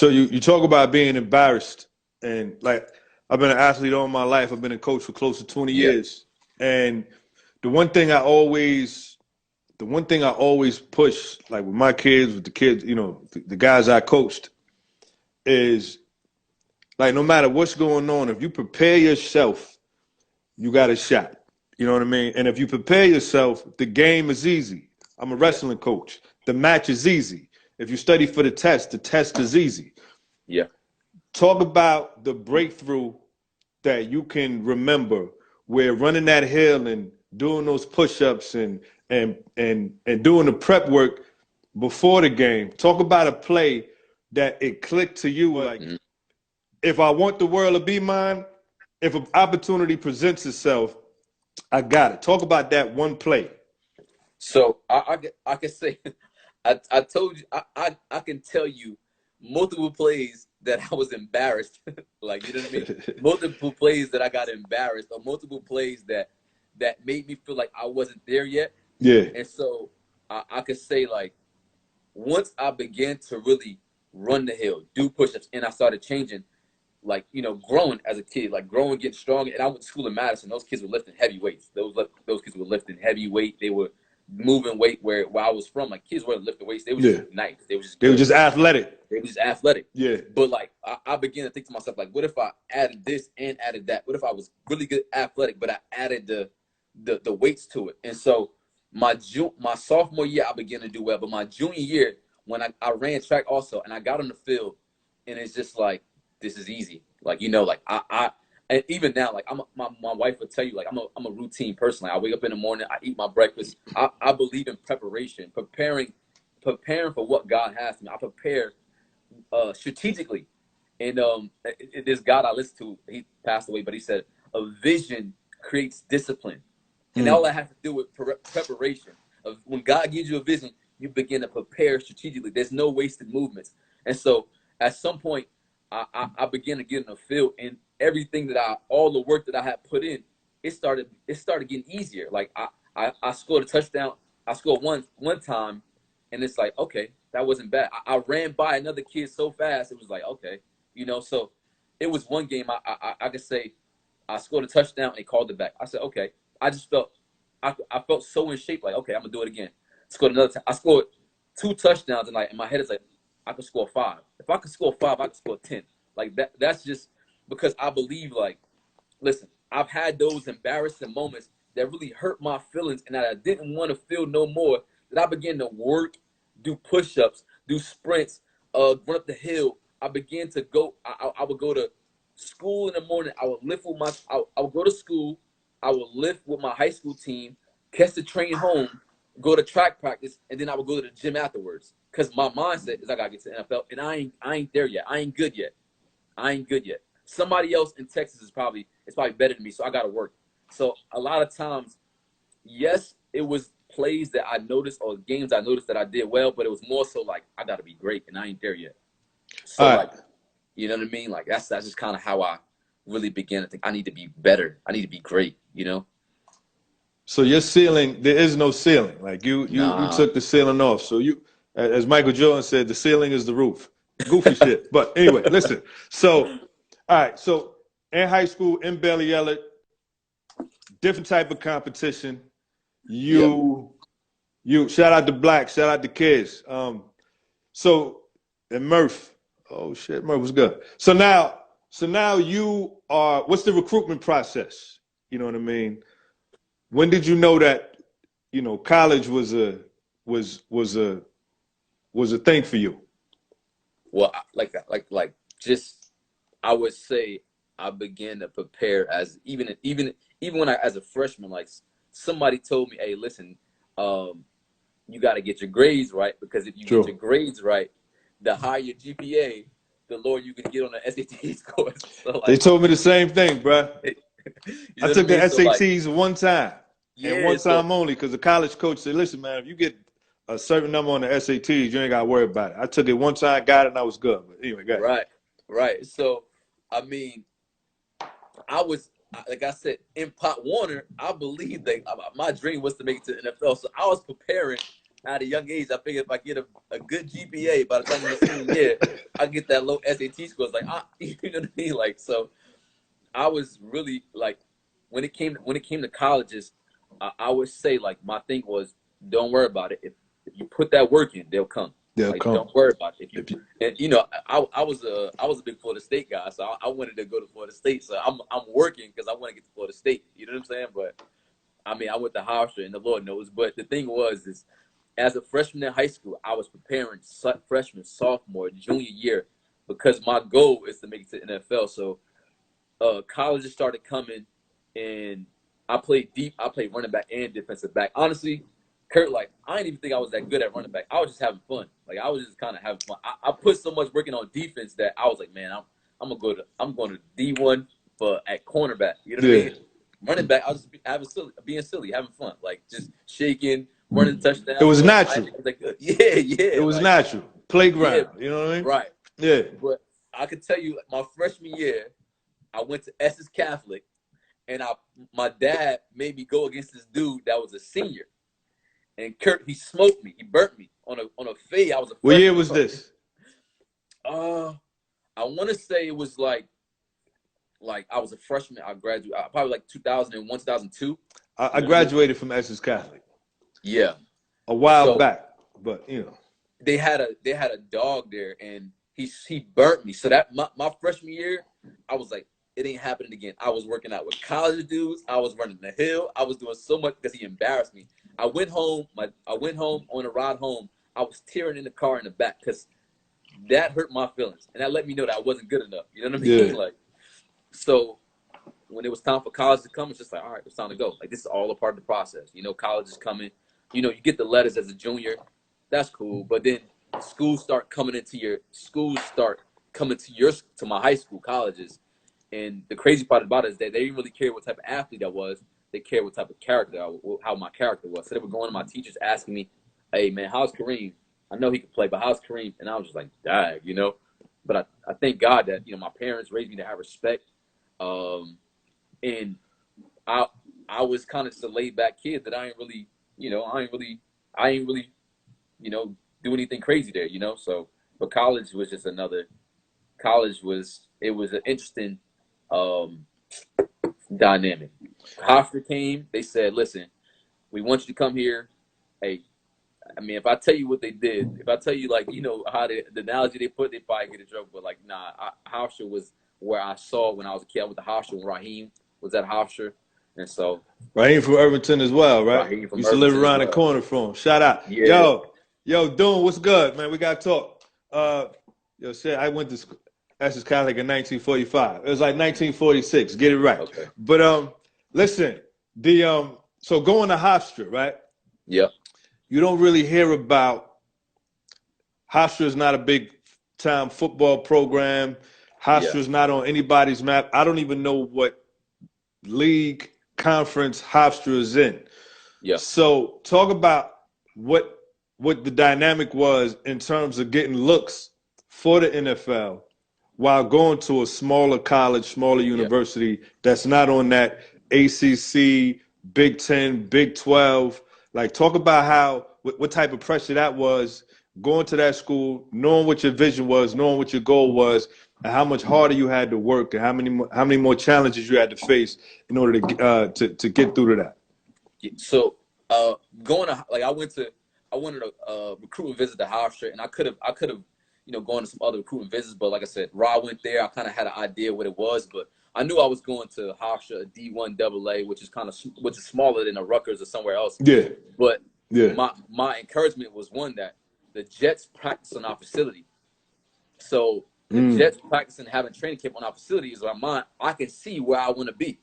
So you talk about being embarrassed, and like I've been an athlete all my life. I've been a coach for close to 20 Yeah. years, and the one thing I always the one thing I always push, like with my kids, with the kids, the guys I coached, is like no matter what's going on, if you prepare yourself, you got a shot. You know what I mean? And if you prepare yourself, the game is easy. I'm a Yeah. wrestling coach. The match is easy. If you study for the test is easy. Yeah. Talk about the breakthrough that you can remember where running that hill and doing those push-ups and doing the prep work before the game. Talk about a play that it clicked to you like, Mhm. if I want the world to be mine, if an opportunity presents itself, I got it. Talk about that one play. So I can say I told you I can tell you multiple plays that I was embarrassed. Like, you know what I mean? Multiple plays that I got embarrassed, or multiple plays that made me feel like I wasn't there yet. Yeah. And so I could say, like, once I began to really run the hill, do push-ups, and I started changing, like, growing as a kid, like growing, getting strong. And I went to school in Madison. Those kids were lifting heavy weights. Those kids were lifting heavy weight. They were moving weight where I was from. Like, kids weren't lifting weights. They were just Yeah. nice. They were just They were good. just athletic. They were just athletic. Yeah. But like I began to think to myself, like, what if I added this and added that? What if I was really good athletic, but I added the weights to it? And so my sophomore year, I began to do well. But my junior year, when I ran track also, and I got on the field, and it's just like, this is easy. Like, like I and even now, like, my wife would tell you, like, I'm a routine person. Like, I wake up in the morning, I eat my breakfast. I believe in preparation, preparing for what God has for me. I prepare strategically. And this God I listened to, he passed away, but he said, a vision creates discipline. And all Mm. I have to do with preparation. When God gives you a vision, you begin to prepare strategically. There's no wasted movements. And so at some point, I began to get in the field, and everything all the work that I had put in, it started getting easier. Like, I scored a touchdown. I scored one time, and it's like, okay, that wasn't bad. I ran by another kid so fast, it was like, okay, So it was one game I could say I scored a touchdown and they called it back. I said, okay. I just I felt so in shape, like, okay, I'm gonna do it again. Scored another time. I scored two touchdowns, and like in my head, it's like, I could score five. If I could score five, I could score 10. Like that. That's just because I believe, like, listen, I've had those embarrassing moments that really hurt my feelings and that I didn't want to feel no more. That I began to work, do push-ups, do sprints, run up the hill. I began to go. I would go to school in the morning. I would lift with I would go to school. I would lift with my high school team, catch the train home, go to track practice, and then I would go to the gym afterwards. Cause my mindset is I gotta get to the NFL, and I ain't there yet. I ain't good yet. I ain't good yet. Somebody else in Texas is probably better than me, so I got to work. So a lot of times, yes, it was plays that I noticed or games I noticed that I did well, but it was more so like, I got to be great, and I ain't there yet. So, All like, right. you know what I mean? Like, that's just kind of how I really began to think I need to be better. I need to be great. So your ceiling, there is no ceiling. Like you Nah. took the ceiling off. So as Michael Jordan said, the ceiling is the roof. Goofy shit. But anyway, listen. So, all right. So in high school, in Bailey Elliott, different type of competition. Yep. You shout out to Black, shout out to Kids. So and Murph. Oh shit, Murph was good. So now you are. What's the recruitment process? You know what I mean? When did you know that college was was a was a thing for you? Well, like just I would say I began to prepare as even when I as a freshman, like, somebody told me, hey, listen, you got to get your grades right, because if you get your True. grades right, the higher your GPA, the lower you can get on the SAT scores. So, They like, told me the same thing, bruh. you I know what I took the mean? So, like, SATs one time and yeah, one so time only because the college coach said, "Listen, man, if you get a certain number on the SATs, you ain't got to worry about it." I took it one time, got it, and I was good. But anyway, go ahead. right, right. So, I mean, like I said, in Pot Warner, I believe that my dream was to make it to the NFL. So I was preparing at a young age, I figured if I get a good GPA by the time I'm in senior year, I get that low SAT score. It's like, you know what I mean? Like, so I was really like, when it came to colleges, I would say like my thing was, don't worry about it. If you put that work in, they'll come. They'll Like, come. don't worry about it. If you, And you know, I was a big Florida State guy, so I wanted to go to Florida State. So I'm working because I want to get to Florida State. You know what I'm saying? But I mean, I went to Hofstra, and the Lord knows. But the thing was, is as a freshman in high school, I was preparing freshman, sophomore, junior year because my goal is to make it to the NFL. So colleges started coming, and I played deep. I played running back and defensive back. Honestly, Kurt, like I didn't even think I was that good at running back. I was just having fun. Like I was just kind of having fun. I put so much working on defense that I was like, man, I'm going to D1 for at cornerback. You know what I mean? Running back, I was just being silly, having fun, like just shaking, running touchdowns. It was natural. Yeah. It was natural. Playground. Yeah, you know what I mean? Right. Yeah. But I could tell you, my freshman year, I went to Essex Catholic, and my dad made me go against this dude that was a senior. And Kurt, he smoked me. He burnt me on a fade. I was a freshman. What year was this? I want to say it was like I was a freshman. I graduated probably like 2001, 2002. I graduated from Essex Catholic. Yeah, a while back, but you know they had a dog there, and he burnt me. So that my freshman year, I was like, it ain't happening again. I was working out with college dudes. I was running the hill. I was doing so much because he embarrassed me. I went home on a ride home. I was tearing in the car in the back because that hurt my feelings, and that let me know that I wasn't good enough. You know what I mean? Yeah. Like, so when it was time for college to come, it's just like, all right, it's time to go. Like, this is all a part of the process. You know, college is coming. You know, you get the letters as a junior. That's cool. But then schools start coming to my high school, colleges. And the crazy part about it is that they didn't really care what type of athlete I was. They cared what type of character, how my character was. So they were going to my teachers asking me, hey, man, how's Kareem? I know he can play, but how's Kareem? And I was just like, dag, you know. But I thank God that, you know, my parents raised me to have respect. And I was kind of just a laid back kid that I ain't really, you know, do anything crazy there, you know. So, but college was an interesting dynamic. Hofstra came, they said, listen, we want you to come here. Hey, I mean, if I tell you what they did, if I tell you, like, you know, how the analogy they put, they probably get in trouble. But, like, nah, Hofstra was where I saw when I was a kid. I went to Hofstra when Raheem was at Hofstra. And so. Raheem from Irvington as well, right? Raheem from used to live around the well. corner from him. Shout out. Yeah. Yo, Doom, what's good, man? We got to talk. Shit, I went to Essex Catholic in 1945. It was like 1946. Get it right. Okay. But listen, so going to Hofstra, right? Yeah. You don't really hear about Hofstra is not a big time football program. Hofstra is not on anybody's map. I don't even know what league conference Hofstra is in. Yeah. So talk about what the dynamic was in terms of getting looks for the NFL while going to a smaller college, smaller university that's not on that ACC, Big 10, Big 12. Like, talk about what type of pressure that was going to that school, knowing what your vision was, knowing what your goal was, and how much harder you had to work, and how many more challenges you had to face in order to get through to that. So going to, like, I wanted a recruitment visit to Hofstra, and I could have you know, gone to some other recruitment visits, but like I said, Ra went there. I kind of had an idea what it was, but I knew I was going to Hofstra, a D1 AA, which is smaller than a Rutgers or somewhere else. Yeah. But my encouragement was one that the Jets practice on our facility. So the Jets practicing, having training camp on our facility is where I can see where I want to be.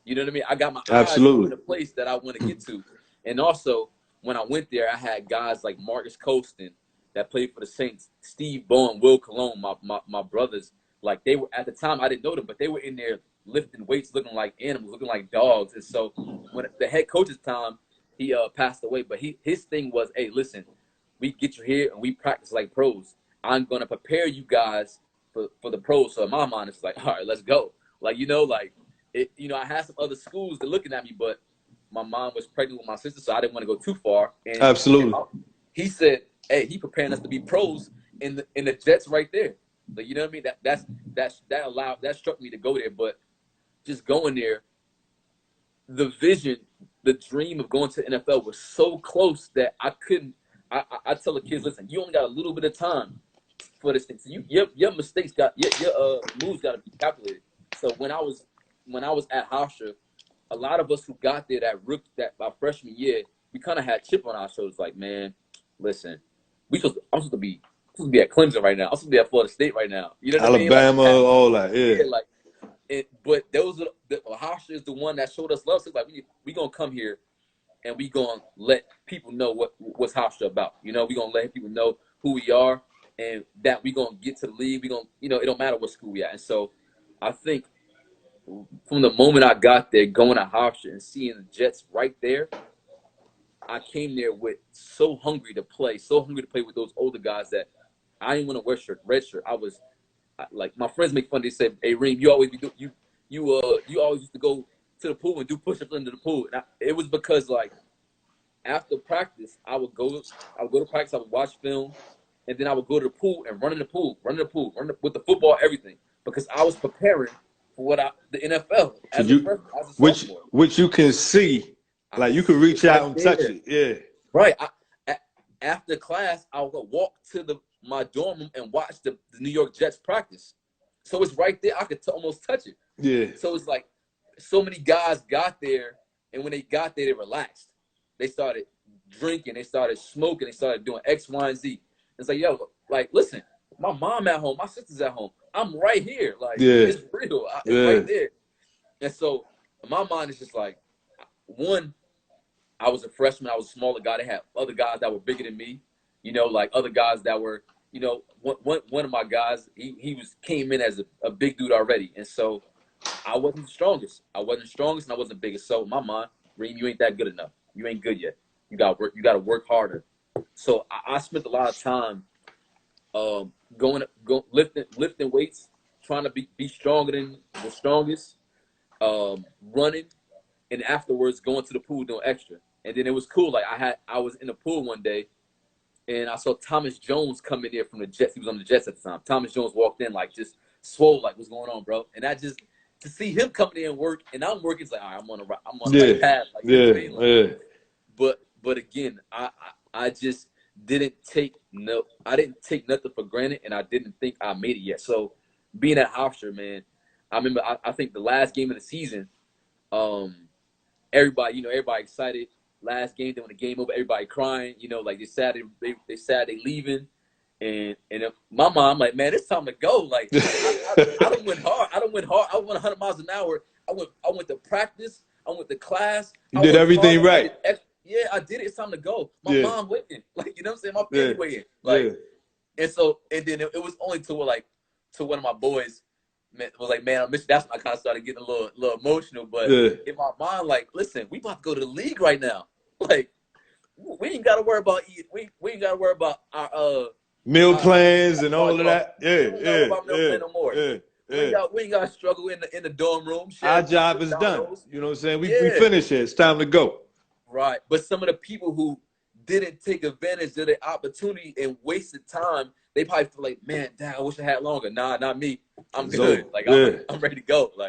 You know what I mean? I got my eyes on the place that I want to get to. And also, when I went there, I had guys like Marcus Colston that played for the Saints, Steve Bowen, Will Cologne, my brothers. Like, they were, at the time, I didn't know them, but they were in there lifting weights, looking like animals, looking like dogs. And so when the head coach's time, he passed away. But his thing was, hey, listen, we get you here and we practice like pros. I'm going to prepare you guys for the pros. So in my mind, it's like, all right, let's go. Like, you know, like, I had some other schools that looking at me, but my mom was pregnant with my sister, so I didn't want to go too far. And Absolutely. he said, "Hey, he preparing us to be pros in the Jets right there." Like, you know what I mean? That struck me to go there. But just going there, the vision, the dream of going to the NFL was so close that I couldn't. I tell the kids, listen, you only got a little bit of time for this thing. So your mistakes your moves got to be calculated. So when I was at Hofstra, a lot of us who got there that our freshman year, we kind of had chip on our shoulders. Like, man, listen, I'm supposed to be at Clemson right now. I'm supposed to be at Florida State right now. You know what I mean? Like, Alabama, all that. Yeah. like but those are Hofstra is the one that showed us love. So like we gonna come here and we gonna let people know what's Hofstra about. You know, we gonna let people know who we are and that we gonna get to the league. We gonna, you know, it don't matter what school we at. And so I think from the moment I got there, going to Hofstra and seeing the Jets right there, I came there with so hungry to play with those older guys that I didn't want to wear red shirt. Like, my friends make fun. They say, "Hey, Reem, you always used to go to the pool and do push-ups into the pool." And it was because, like, after practice, I would go to practice, I would watch film, and then I would go to the pool and run with the football, everything, because I was preparing for the NFL So as a sophomore. which you can see, like you can reach out and touch it. Yeah. Right. After class, I would walk to my dorm room and watch the New York Jets practice. So it's right there. I could almost touch it. Yeah. So it's like so many guys got there, and when they got there, they relaxed. They started drinking. They started smoking. They started doing X, Y, and Z. It's like, yo, like, listen, my mom at home. My sister's at home. I'm right here. Like, it's real. It's right there. And so my mind is just like, one, I was a freshman. I was a smaller guy. They had other guys that were bigger than me. You know, like other guys that were, you know, one of my guys, he came in as a big dude already. And so I wasn't the strongest. And I wasn't biggest. So in my mind, Reem, you ain't that good enough. You ain't good yet. You gotta work harder. So I spent a lot of time lifting weights, trying to be stronger than the strongest, running, and afterwards going to the pool doing extra. And then it was cool. Like I was in the pool one day, and I saw Thomas Jones come in there from the Jets. He was on the Jets at the time. Thomas Jones walked in like just swole, like, what's going on, bro? And to see him coming in and work, and I'm working, it's like, all right, I'm on the right path. Like, you know what I mean? Like, but again, I just didn't take nothing for granted, and I didn't think I made it yet. So being at Hofstra, man, I remember I think the last game of the season, everybody excited. Last game, then when the game over, everybody crying. You know, like they sad they leaving, and my mom, I'm like, man, it's time to go. Like I don't went hard. I went 100 miles an hour. I went to practice. I went to class. You did everything right. Yeah, I did it. It's time to go. My mom waiting. Like, you know what I'm saying? My family waiting. Like, and then it was only to one of my boys was like, man, I miss you. That's when I kind of started getting a little emotional. But in my mind, like, listen, we about to go to the league right now. Like, we ain't got to worry about eating. We ain't got to worry about our meal plans and all of that. We ain't got to worry about meal plan no more. We ain't got to struggle in the dorm room. Our job is done. You know what I'm saying? We finished it. It's time to go. Right. But some of the people who didn't take advantage of the opportunity and wasted time, they probably feel like, man, dang, I wish I had longer. Nah, not me. I'm good. Like, I'm ready to go. Like.